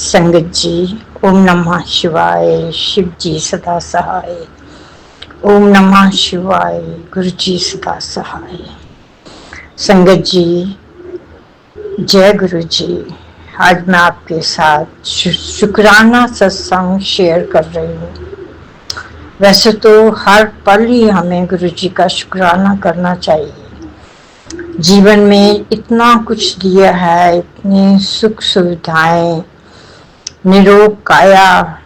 संगत जी, ओम नमः शिवाय। शिव जी सदा सहाय। ओम नमः शिवाय। गुरु जी सदा सहाय। संगत जी, जय गुरु जी। आज मैं आपके साथ शुक्राना सत्संग शेयर कर रही हूँ। वैसे तो हर पल ही हमें गुरु जी का शुक्राना करना चाहिए। जीवन में इतना कुछ दिया है, इतनी सुख सुविधाएं, निरोग काया,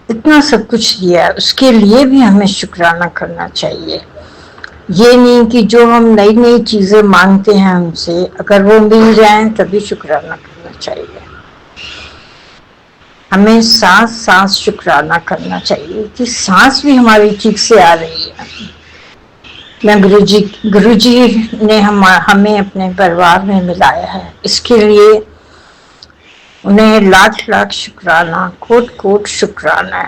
इतना सब कुछ दिया है, उसके लिए भी हमें शुक्राना करना चाहिए। ये नहीं कि जो हम नई नई चीजें मांगते हैं हमसे, अगर वो मिल जाएं तभी शुक्राना करना चाहिए। हमें सांस सांस शुक्राना करना चाहिए कि सांस भी हमारी ठीक से आ रही है। मैं गुरु जी ने हमें अपने परिवार में मिलाया है, इसके लिए उन्हें लाख लाख शुक्राना, कोट कोट शुक्राना।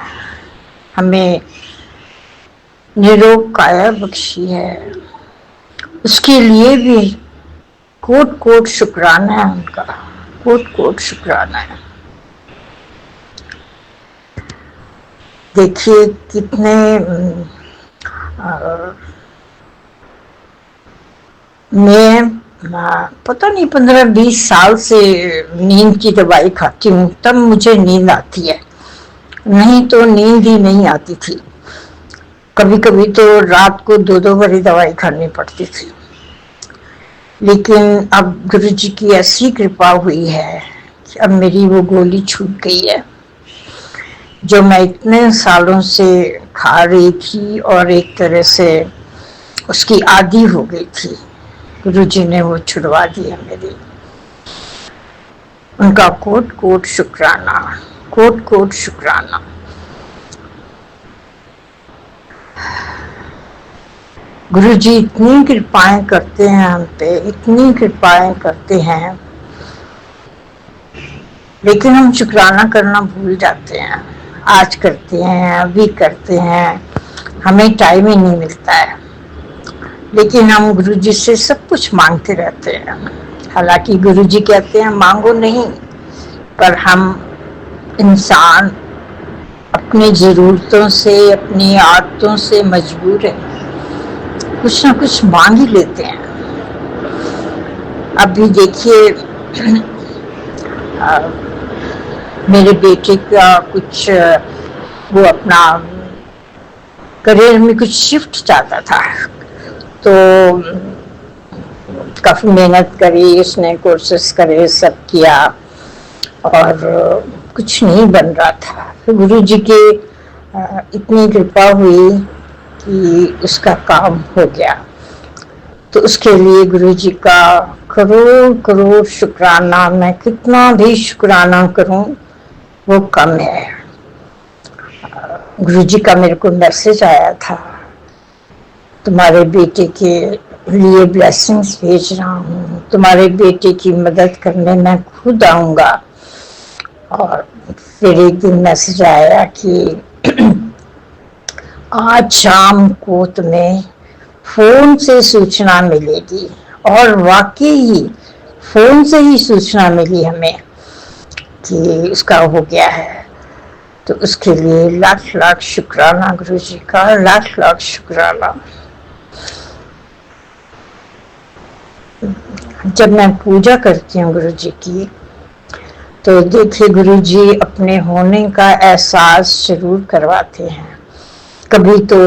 हमें निरोग काया बख्शी है, उसके लिए भी कोट कोट शुक्राना है उनका, कोट कोट शुक्राना है। देखिए कितने मैं पता नहीं 15-20 साल से नींद की दवाई खाती हूँ, तब मुझे नींद आती है, नहीं तो नींद ही नहीं आती थी। कभी कभी तो रात को 2-2 बड़ी दवाई खानी पड़ती थी। लेकिन अब गुरु जी की ऐसी कृपा हुई है कि अब मेरी वो गोली छूट गई है जो मैं इतने सालों से खा रही थी और एक तरह से उसकी आदी हो गई थी। गुरु जी ने वो छुड़वा दिया मेरी। उनका कोट कोट शुक्राना, कोट कोट शुक्राना। गुरु जी इतनी कृपाएं करते हैं हम पे, इतनी कृपाएं करते हैं, लेकिन हम शुक्राना करना भूल जाते हैं। आज करते हैं, अभी करते हैं, हमें टाइम ही नहीं मिलता है। लेकिन हम गुरु जी से सब कुछ मांगते रहते हैं। हालांकि गुरु जी कहते हैं मांगो नहीं, पर हम इंसान अपनी जरूरतों से, अपनी आदतों से मजबूर है, कुछ ना कुछ मांग ही लेते हैं। अभी देखिए मेरे बेटे का कुछ वो अपना करियर में कुछ शिफ्ट चाहता था, तो काफी मेहनत करी उसने, कोर्सेस करे, सब किया और कुछ नहीं बन रहा था। तो गुरु जी की इतनी कृपा हुई कि उसका काम हो गया। तो उसके लिए गुरु जी का करोड़ करोड़ शुक्राना, मैं कितना भी शुक्राना करूं वो कम है। गुरु जी का मेरे को मैसेज आया था, तुम्हारे बेटे के लिए ब्लेसिंग्स भेज रहा हूँ, तुम्हारे बेटे की मदद करने मैं खुद आऊंगा। और फिर एक दिन मैसेज आया कि आज शाम को तुम्हें फोन से सूचना मिलेगी। और वाकई ही फोन से ही सूचना मिली हमें कि उसका हो गया है। तो उसके लिए लाख लाख शुक्राना गुरु जी का, लाख लाख शुक्राना। जब मैं पूजा करती हूँ गुरु जी की, तो देखिए गुरु जी अपने होने का एहसास जरूर करवाते हैं। कभी तो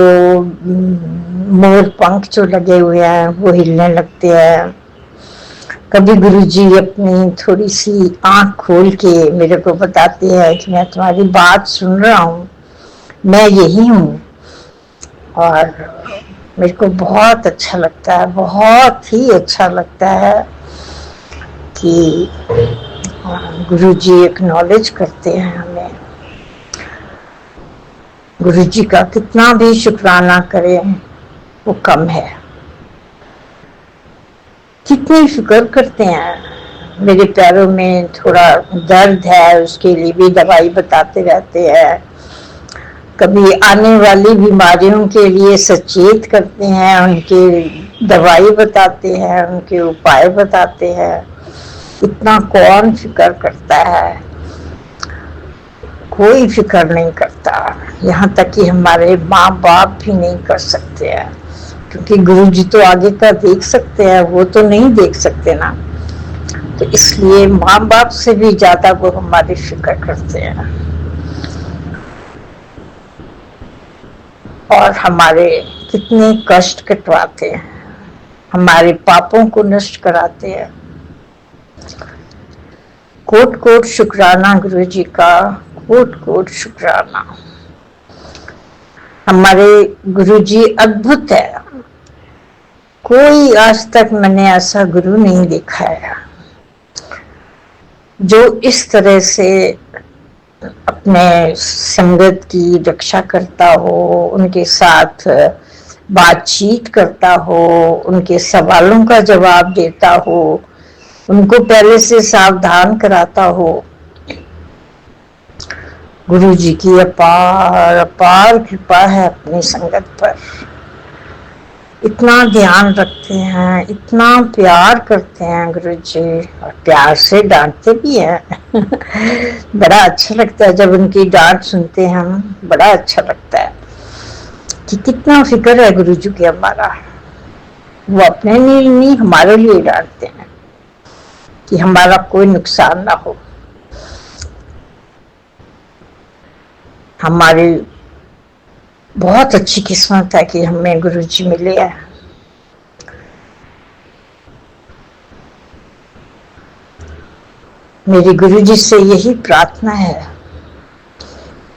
मोर पंख जो लगे हुए हैं वो हिलने लगते हैं, कभी गुरु जी अपनी थोड़ी सी आंख खोल के मेरे को बताते हैं कि मैं तुम्हारी बात सुन रहा हूँ, मैं यही हूँ। और मेरे को बहुत अच्छा लगता है, बहुत ही अच्छा लगता है कि गुरु जी एक्नॉलेज करते हैं हमें। गुरु जी का कितना भी शुक्राना करें वो कम है। कितनी फिक्र करते हैं। मेरे पैरों में थोड़ा दर्द है, उसके लिए भी दवाई बताते रहते हैं। कभी आने वाली बीमारियों के लिए सचेत करते हैं, उनके दवाई बताते हैं, उनके उपाय बताते हैं। इतना कौन फिक्र करता है। कोई फिक्र नहीं करता। यहाँ तक कि हमारे माँ बाप भी नहीं कर सकते हैं, क्योंकि गुरु जी तो आगे का देख सकते हैं, वो तो नहीं देख सकते ना। तो इसलिए माँ बाप से भी ज्यादा वो हमारी फिक्र करते हैं और हमारे कितने कष्ट कटवाते हैं, हमारे पापों को नष्ट कराते हैं। कोट कोट शुक्राना गुरु जी का, कोट कोट शुक्राना। हमारे गुरु जी अद्भुत है। कोई आज तक मैंने ऐसा गुरु नहीं देखा है जो इस तरह से अपने संगत की रक्षा करता हो, उनके साथ बातचीत करता हो, उनके सवालों का जवाब देता हो, उनको पहले से सावधान कराता हो। गुरु जी की अपार अपार कृपा है अपनी संगत पर। इतना ध्यान रखते हैं, इतना प्यार करते हैं गुरु जी, और प्यार से डांटते भी हैं। बड़ा अच्छा लगता है जब उनकी डांट सुनते हैं हम, बड़ा अच्छा लगता है कि कितना फिक्र है गुरु जी की हमारा। वो अपने लिए नहीं, हमारे लिए डांटते हैं कि हमारा कोई नुकसान ना हो। हमारी बहुत अच्छी किस्मत है कि हमें गुरु जी मिले हैं। मेरी गुरु जी से यही प्रार्थना है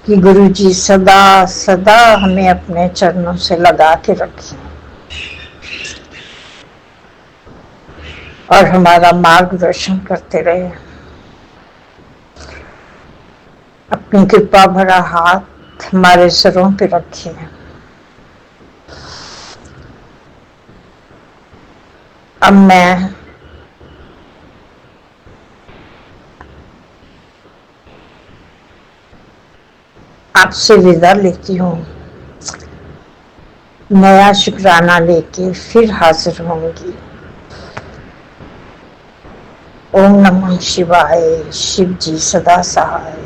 कि गुरु जी सदा सदा हमें अपने चरणों से लगा के रखें और हमारा मार्गदर्शन करते रहे। अपनी कृपा भरा हाथ हमारे सरों पे रखे। अब मैं आपसे विदा लेती हूँ। नया शुक्राना लेके फिर हाजिर होंगी। ओम नमः शिवाय, शिव जी सदा सहाय।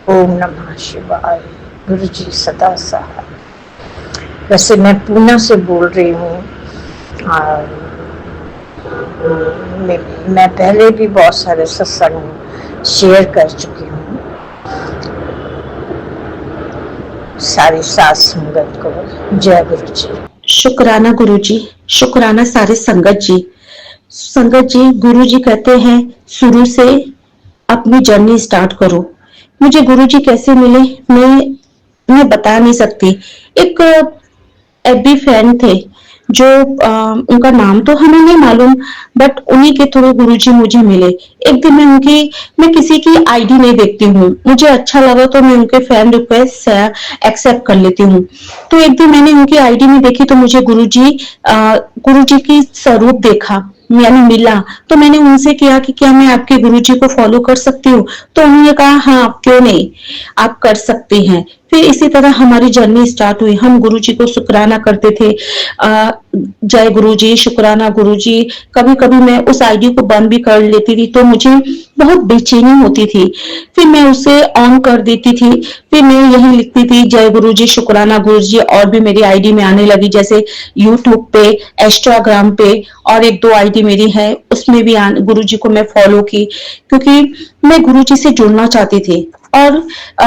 ओम नमः शिवाय, गुरु जी सदा सहाय। वैसे मैं पूना से बोल रही हूँ और मैं पहले भी बहुत सारे सत्संग शेयर कर चुकी हूँ सारी सात संगत को। जय गुरु जी। शुक्राना गुरु जी, शुक्राना सारे संगत जी। संगत जी, गुरु जी कहते हैं शुरू से अपनी जर्नी स्टार्ट करो। मुझे गुरु जी कैसे मिले मैं बता नहीं सकती। एक एबी फ्रेंड थे जो उनका नाम तो हमें नहीं मालूम, बट उन्हीं के थ्रू गुरुजी मुझे मिले। एक दिन मैं किसी की आईडी नहीं देखती हूँ, मुझे अच्छा लगा तो मैं उनके फ्रेंड रिक्वेस्ट एक्सेप्ट कर लेती हूँ। तो एक दिन मैंने उनकी आईडी में देखी तो मुझे गुरुजी की स्वरूप देखा, यानी मिला। तो मैंने उनसे किया कि क्या मैं आपके गुरुजी को फॉलो कर सकती हूँ? तो उन्होंने कहा हाँ, क्यों नहीं, आप कर सकती हैं। फिर इसी तरह हमारी जर्नी स्टार्ट हुई। हम गुरुजी को शुक्राना करते थे, जय गुरुजी, शुक्राना गुरुजी। कभी कभी मैं उस आईडी को बंद भी कर लेती थी तो मुझे बहुत बेचैनी होती थी, फिर मैं उसे ऑन कर देती थी। फिर मैं यही लिखती थी जय गुरुजी, शुक्राना गुरुजी। और भी मेरी आईडी में आने लगी, जैसे यूट्यूब पे, इंस्टाग्राम पे, और एक दो आईडी मेरी है उसमें भी गुरुजी को मैं फॉलो की, क्योंकि मैं गुरुजी से जुड़ना चाहती थी। और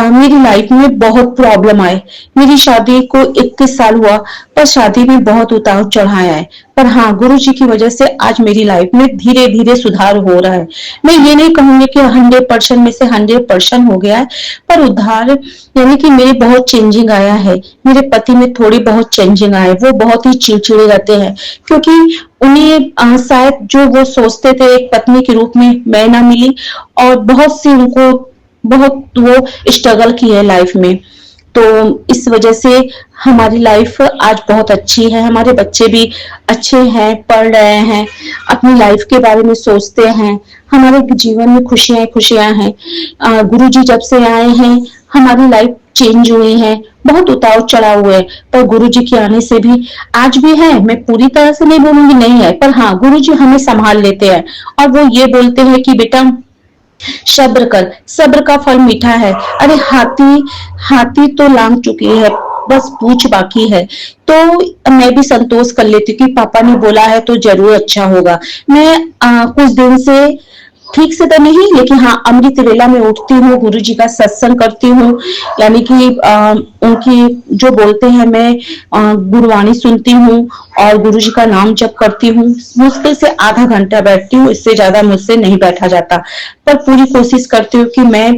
मेरी लाइफ में बहुत प्रॉब्लम आए। मेरी शादी को 21 साल हुआ, पर शादी में बहुत उतार चढ़ाव है। पर हाँ, गुरु जी की वजह से आज मेरी लाइफ में धीरे धीरे सुधार हो रहा है। मैं ये नहीं कहूंगी कि 100% में से 100% हो गया है, पर उद्धार यानी कि मेरे बहुत चेंजिंग आया है। मेरे पति में थोड़ी बहुत चेंजिंग आए, वो बहुत ही चिड़चिड़े रहते हैं, क्योंकि उन्हें शायद जो वो सोचते थे एक पत्नी के रूप में मैं ना मिली, और बहुत सी उनको बहुत वो स्ट्रगल की है लाइफ में। तो इस वजह से हमारी लाइफ आज बहुत अच्छी है। हमारे बच्चे भी अच्छे हैं, पढ़ रहे हैं, अपनी लाइफ के बारे में सोचते हैं। हमारे जीवन में खुशियां खुशियां हैं। गुरुजी जब से आए हैं हमारी लाइफ चेंज हुई है। बहुत उतार चढ़ाव हुए, पर गुरुजी के आने से भी आज भी है। मैं पूरी तरह से नहीं बोलूंगी नहीं है, पर हाँ, गुरुजी हमें संभाल लेते हैं और वो ये बोलते हैं कि बेटा सब्र कर, सब्र का फल मीठा है। अरे हाथी, हाथी तो लांग चुकी है, बस पूछ बाकी है। तो मैं भी संतोष कर लेती हूँ कि पापा ने बोला है तो जरूर अच्छा होगा। मैं कुछ दिन से ठीक से तो नहीं, लेकिन हाँ अमृत वेला में उठती हूँ, गुरु जी का सत्संग करती हूँ, यानी कि उनकी जो बोलते हैं मैं गुरुवाणी सुनती हूँ और गुरु जी का नाम जप करती हूँ। मुश्किल से आधा घंटा बैठती हूँ, इससे ज्यादा मुझसे नहीं बैठा जाता, पर पूरी कोशिश करती हूँ कि मैं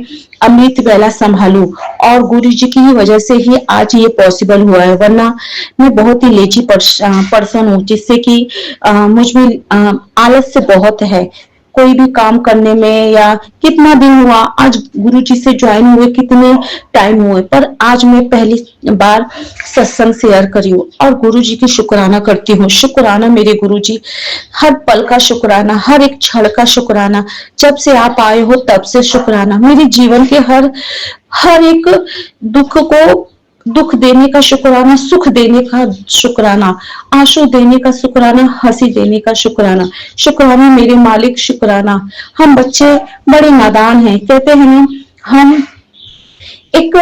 अमृत वेला संभालूं, और गुरु जी की वजह से ही आज ये पॉसिबल हुआ है, वरना मैं बहुत ही लेजी पर्सन हूँ, जिससे कि मुझ में आलस से बहुत है कोई भी काम करने में। या कितना दिन हुआ आज गुरु जी से ज्वाइन हुए, कितने टाइम हुए, पर आज मैं पहली बार सत्संग शेयर करी हूँ और गुरु जी की शुक्राना करती हूँ। शुक्राना मेरे गुरु जी, हर पल का शुक्राना, हर एक क्षण का शुक्राना, जब से आप आए हो तब से शुक्राना। मेरे जीवन के हर हर एक दुख को दुख देने का शुक्राना, सुख देने का शुक्राना, आंसू देने का शुक्राना, हंसी देने का शुक्राना। शुक्राना मेरे मालिक, शुक्राना। हम बच्चे बड़े नादान हैं, कहते हैं ना, हम एक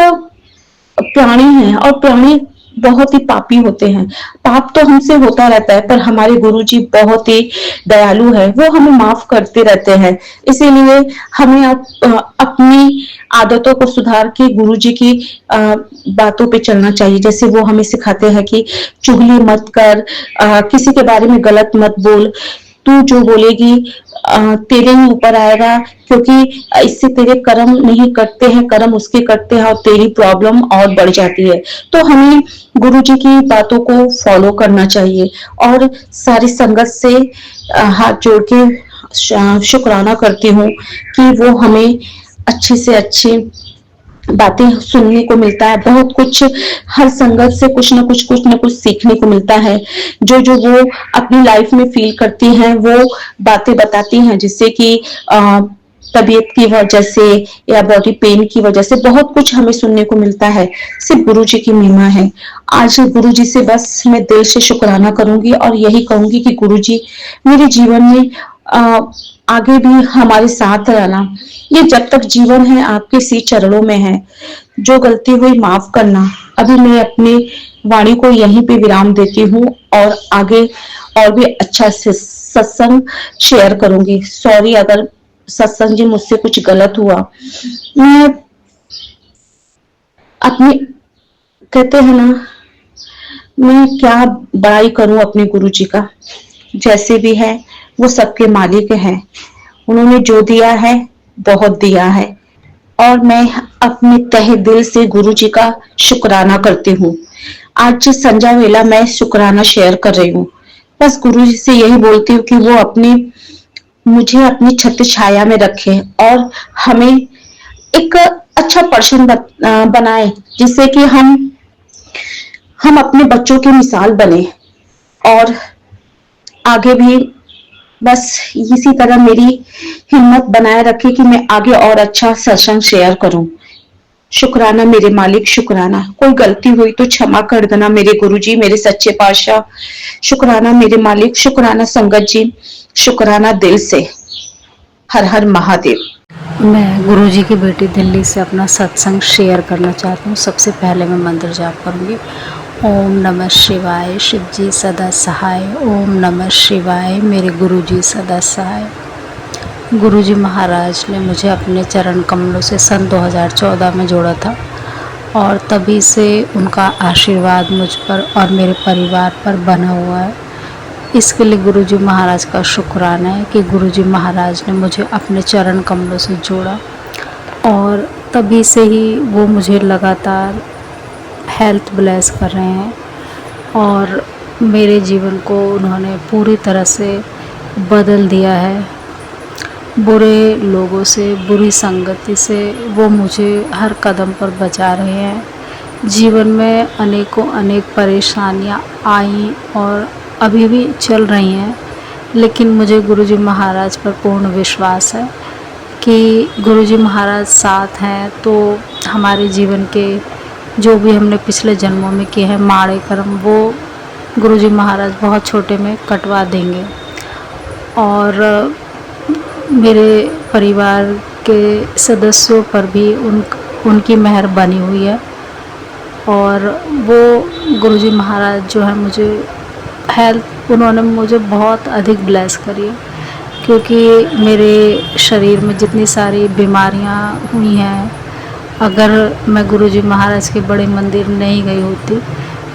प्राणी हैं और प्राणी बहुत ही पापी होते हैं। पाप तो हमसे होता रहता है, पर हमारे गुरुजी बहुत ही दयालु है, वो हमें माफ करते रहते हैं। इसीलिए हमें अपनी आदतों को सुधार के गुरुजी की बातों पे चलना चाहिए। जैसे वो हमें सिखाते हैं कि चुगली मत कर, किसी के बारे में गलत मत बोल, तू जो बोलेगी तेरे ही ऊपर आएगा, क्योंकि इससे तेरे कर्म नहीं कटते हैं, कर्म उसके कटते हैं और तेरी प्रॉब्लम और बढ़ जाती है। तो हमें गुरु जी की बातों को फॉलो करना चाहिए और सारी संगत से हाथ जोड़ के शुक्राना करती हूँ कि वो हमें अच्छे से अच्छे बातें सुनने को मिलता है। बहुत कुछ हर संगत से कुछ ना कुछ सीखने को मिलता है। जो जो वो अपनी लाइफ में फील करती हैं वो बातें बताती हैं, जिससे कि तबीयत की वजह से या बॉडी पेन की वजह से बहुत कुछ हमें सुनने को मिलता है। सिर्फ गुरु जी की महिमा है। आज गुरु जी से बस मैं दिल से शुक्राना करूंगी और यही कहूंगी कि गुरु जी मेरे जीवन में आगे भी हमारे साथ रहना। ये जब तक जीवन है आपके सी चरणों में है। जो गलती हुई माफ करना। अभी मैं अपनी वाणी को यहीं पे विराम देती हूँ और आगे और भी अच्छा से सत्संग शेयर करूंगी। सॉरी अगर सत्संग जी मुझसे कुछ गलत हुआ। मैं अपनी, कहते हैं ना, मैं क्या बड़ाई करूं अपने गुरु जी का। जैसे भी है वो सबके मालिक हैं। उन्होंने जो दिया है बहुत दिया है और मैं अपने तहे दिल से गुरु जी का शुक्राना करती हूँ। आज संध्या वेला मैं शुक्राना शेयर कर रही हूँ। बस गुरु जी से यही बोलती हूँ कि वो मुझे अपनी छत्र छाया में रखे और हमें एक अच्छा पर्सन बनाए, जिससे कि हम अपने बच्चों की मिसाल बने और आगे भी बस इसी तरह मेरी हिम्मत बनाए रखे कि मैं आगे और अच्छा सत्संग शेयर करूं। शुक्राना मेरे मालिक, शुक्राना। कोई गलती हुई तो क्षमा कर देना मेरे गुरुजी, मेरे सच्चे पातशाह। शुक्राना मेरे मालिक, शुक्राना संगत जी, शुक्राना दिल से। हर हर महादेव। मैं गुरुजी की बेटी दिल्ली से अपना सत्संग शेयर करना चाहती हूँ। सबसे पहले मैं मंत्र जाप करूँगी। ओम नमः शिवाय, शिव जी सदा सहाय। ओम नमः शिवाय, मेरे गुरुजी सदा सहाय। गुरुजी महाराज ने मुझे अपने चरण कमलों से सन 2014 में जोड़ा था और तभी से उनका आशीर्वाद मुझ पर और मेरे परिवार पर बना हुआ है। इसके लिए गुरुजी महाराज का शुक्राना है कि गुरुजी महाराज ने मुझे अपने चरण कमलों से जोड़ा और तभी से ही वो मुझे लगातार हेल्थ ब्लेस कर रहे हैं और मेरे जीवन को उन्होंने पूरी तरह से बदल दिया है। बुरे लोगों से, बुरी संगति से वो मुझे हर कदम पर बचा रहे हैं। जीवन में अनेक परेशानियां आई और अभी भी चल रही हैं, लेकिन मुझे गुरुजी महाराज पर पूर्ण विश्वास है कि गुरुजी महाराज साथ हैं तो हमारे जीवन के जो भी हमने पिछले जन्मों में किए हैं माड़े कर्म, वो गुरुजी महाराज बहुत छोटे में कटवा देंगे। और मेरे परिवार के सदस्यों पर भी उनकी मेहर बनी हुई है। और वो गुरुजी महाराज जो है मुझे हेल्थ उन्होंने मुझे बहुत अधिक ब्लेस करी है, क्योंकि मेरे शरीर में जितनी सारी बीमारियां हुई हैं, अगर मैं गुरुजी महाराज के बड़े मंदिर नहीं गई होती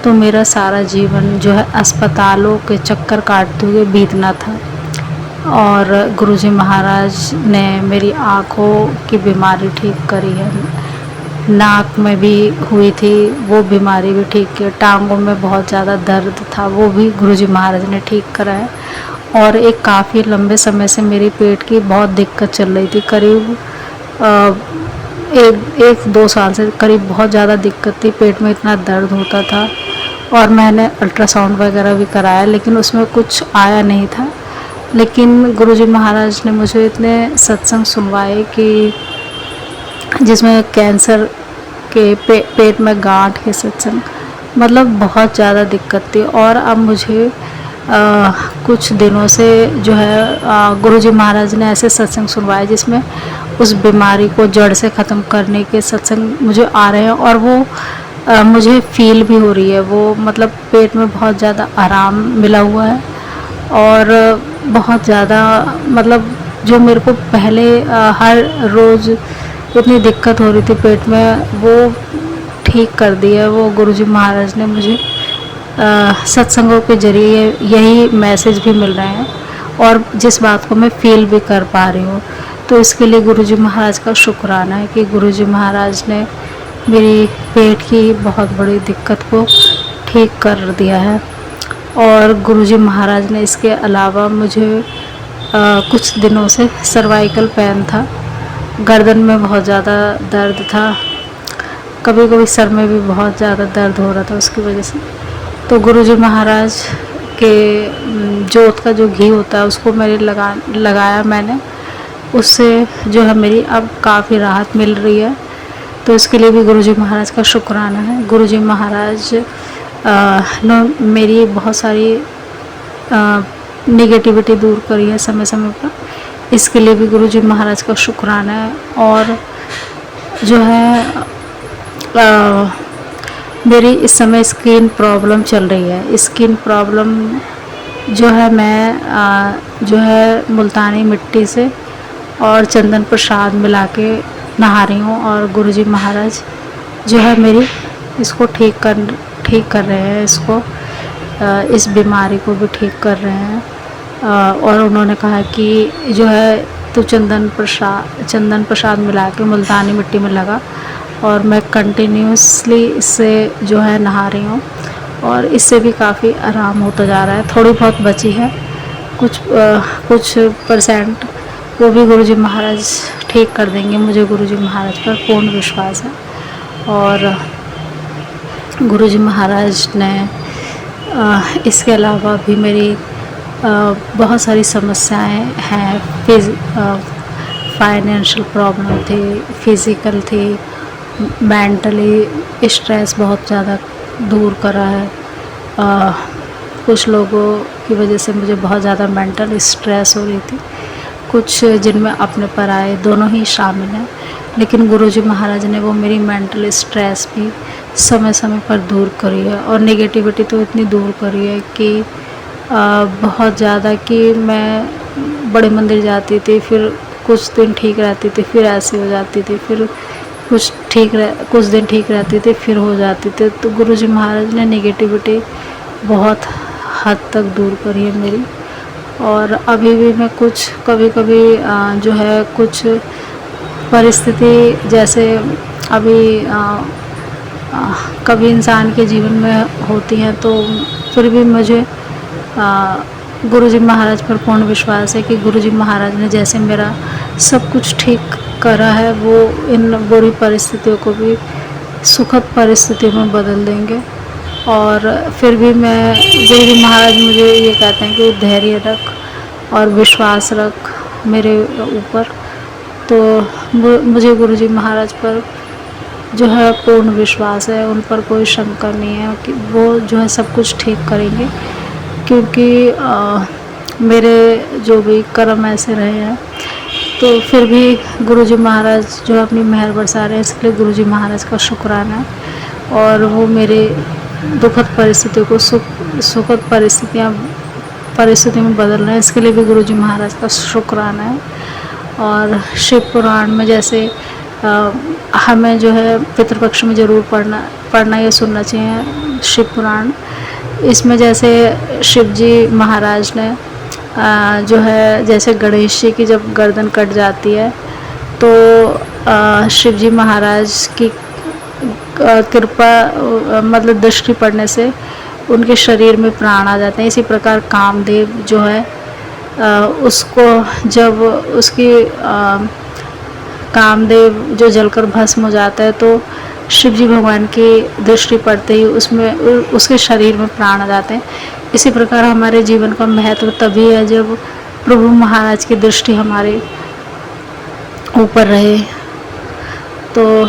तो मेरा सारा जीवन जो है अस्पतालों के चक्कर काटते हुए बीतना था। और गुरुजी महाराज ने मेरी आँखों की बीमारी ठीक करी है, नाक में भी हुई थी वो बीमारी भी ठीक की, टांगों में बहुत ज़्यादा दर्द था वो भी गुरुजी महाराज ने ठीक करा है। और एक काफ़ी लंबे समय से मेरी पेट की बहुत दिक्कत चल रही थी, करीब एक दो साल से करीब बहुत ज़्यादा दिक्कत थी, पेट में इतना दर्द होता था। और मैंने अल्ट्रासाउंड वगैरह भी कराया लेकिन उसमें कुछ आया नहीं था। लेकिन गुरुजी महाराज ने मुझे इतने सत्संग सुनवाए कि जिसमें कैंसर के पेट में गांठ के सत्संग, मतलब बहुत ज़्यादा दिक्कत थी। और अब मुझे कुछ दिनों से जो है गुरुजी महाराज ने ऐसे सत्संग सुनवाए जिसमें उस बीमारी को जड़ से ख़त्म करने के सत्संग मुझे आ रहे हैं। और वो मुझे फील भी हो रही है, वो मतलब पेट में बहुत ज़्यादा आराम मिला हुआ है। और बहुत ज़्यादा मतलब जो मेरे को पहले हर रोज़ इतनी दिक्कत हो रही थी पेट में, वो ठीक कर दी है। वो गुरुजी महाराज ने मुझे सत्संगों के जरिए यही मैसेज भी मिल रहे हैं और जिस बात को मैं फील भी कर पा रही हूँ। तो इसके लिए गुरुजी महाराज का शुक्राना है कि गुरुजी महाराज ने मेरी पेट की बहुत बड़ी दिक्कत को ठीक कर दिया है। और गुरुजी महाराज ने इसके अलावा मुझे कुछ दिनों से सर्वाइकल पेन था, गर्दन में बहुत ज़्यादा दर्द था, कभी कभी सर में भी बहुत ज़्यादा दर्द हो रहा था उसकी वजह से। तो गुरुजी महाराज के जोत का जो घी होता है उसको मैंने लगाया मैंने, उससे जो है मेरी अब काफ़ी राहत मिल रही है। तो इसके लिए भी गुरुजी महाराज का शुक्राना है। गुरुजी महाराज ने मेरी बहुत सारी नेगेटिविटी दूर करी है समय समय पर, इसके लिए भी गुरुजी महाराज का शुक्राना है। और जो है मेरी इस समय स्किन प्रॉब्लम चल रही है। स्किन प्रॉब्लम जो है मैं जो है मुल्तानी मिट्टी से और चंदन प्रसाद मिला के नहा रही हूँ और गुरुजी महाराज जो है मेरी इसको ठीक कर रहे हैं, इसको इस बीमारी को भी ठीक कर रहे हैं। और उन्होंने कहा कि जो है तो चंदन प्रसाद मिला के मुल्तानी मिट्टी में लगा, और मैं कंटिन्यूसली इससे जो है नहा रही हूँ और इससे भी काफ़ी आराम होता जा रहा है। थोड़ी बहुत बची है कुछ परसेंट, वो भी गुरुजी महाराज ठीक कर देंगे, मुझे गुरुजी महाराज पर पूर्ण विश्वास है। और गुरुजी महाराज ने इसके अलावा भी मेरी बहुत सारी समस्याएं हैं, फाइनेंशियल प्रॉब्लम थी, फिज़िकल थी, मेंटली स्ट्रेस बहुत ज़्यादा दूर करा है। कुछ लोगों की वजह से मुझे बहुत ज़्यादा मेंटल स्ट्रेस हो रही थी, कुछ जिनमें अपने पराये दोनों ही शामिल हैं, लेकिन गुरुजी महाराज ने वो मेरी मेंटल स्ट्रेस भी समय समय पर दूर करी है। और नेगेटिविटी तो इतनी दूर करी है कि बहुत ज़्यादा कि मैं बड़े मंदिर जाती थी, फिर कुछ दिन ठीक रहती थी, फिर ऐसे हो जाती थी, फिर कुछ दिन ठीक रहती थी, फिर हो जाती थी। तो गुरुजी महाराज ने नेगेटिविटी बहुत हद तक दूर करी है मेरी। और अभी भी मैं कुछ कभी जो है कुछ परिस्थिति जैसे अभी कभी इंसान के जीवन में होती हैं, तो फिर भी मुझे गुरुजी महाराज पर पूर्ण विश्वास है कि गुरुजी महाराज ने जैसे मेरा सब कुछ ठीक करा है, वो इन बुरी परिस्थितियों को भी सुखद परिस्थितियों में बदल देंगे। और फिर भी गुरुजी महाराज मुझे ये कहते हैं कि धैर्य रख और विश्वास रख मेरे ऊपर। तो मुझे गुरुजी महाराज पर जो है पूर्ण विश्वास है, उन पर कोई शंका नहीं है कि वो जो है सब कुछ ठीक करेंगे, क्योंकि मेरे जो भी कर्म ऐसे रहे हैं तो फिर भी गुरुजी महाराज जो अपनी मेहर बरसा रहे हैं, इसके लिए गुरुजी महाराज का शुक्राना है। और वो मेरे दुखद परिस्थितियों को सुखद परिस्थिति में बदल रहे हैं, इसके लिए भी गुरुजी महाराज का शुक्राना है। और शिव पुराण में जैसे हमें जो है पितृपक्ष में ज़रूर पढ़ना या सुनना चाहिए शिव पुराण। इसमें जैसे शिव जी महाराज ने जो है जैसे गणेश जी की जब गर्दन कट जाती है तो शिव जी महाराज की कृपा मतलब दृष्टि पड़ने से उनके शरीर में प्राण आ जाते हैं। इसी प्रकार कामदेव जो है उसको जब उसकी कामदेव जो जलकर भस्म हो जाता है तो शिव जी भगवान की दृष्टि पड़ते ही उसके शरीर में प्राण आ जाते हैं। इसी प्रकार हमारे जीवन का महत्व तभी है जब प्रभु महाराज की दृष्टि हमारे ऊपर रहे, तो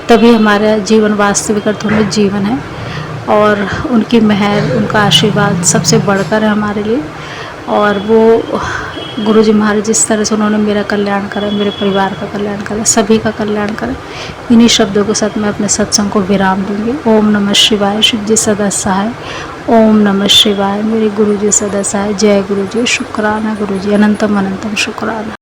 तभी हमारा जीवन वास्तविक अर्थों में जीवन है। और उनकी मेहर, उनका आशीर्वाद सबसे बढ़कर है हमारे लिए। और वो गुरुजी महाराज जिस तरह से उन्होंने मेरा कल्याण करा, मेरे परिवार का कल्याण करा, सभी का कल्याण करा, इन्हीं शब्दों के साथ मैं अपने सत्संग को विराम दूंगी। ओम नमः शिवाय, शिव जी सदा सहाय। ओम नमः शिवाय, मेरे गुरुजी सदा सहाय। जय गुरुजी, शुक्राना गुरुजी, अनंतम अनंतम शुक्राना।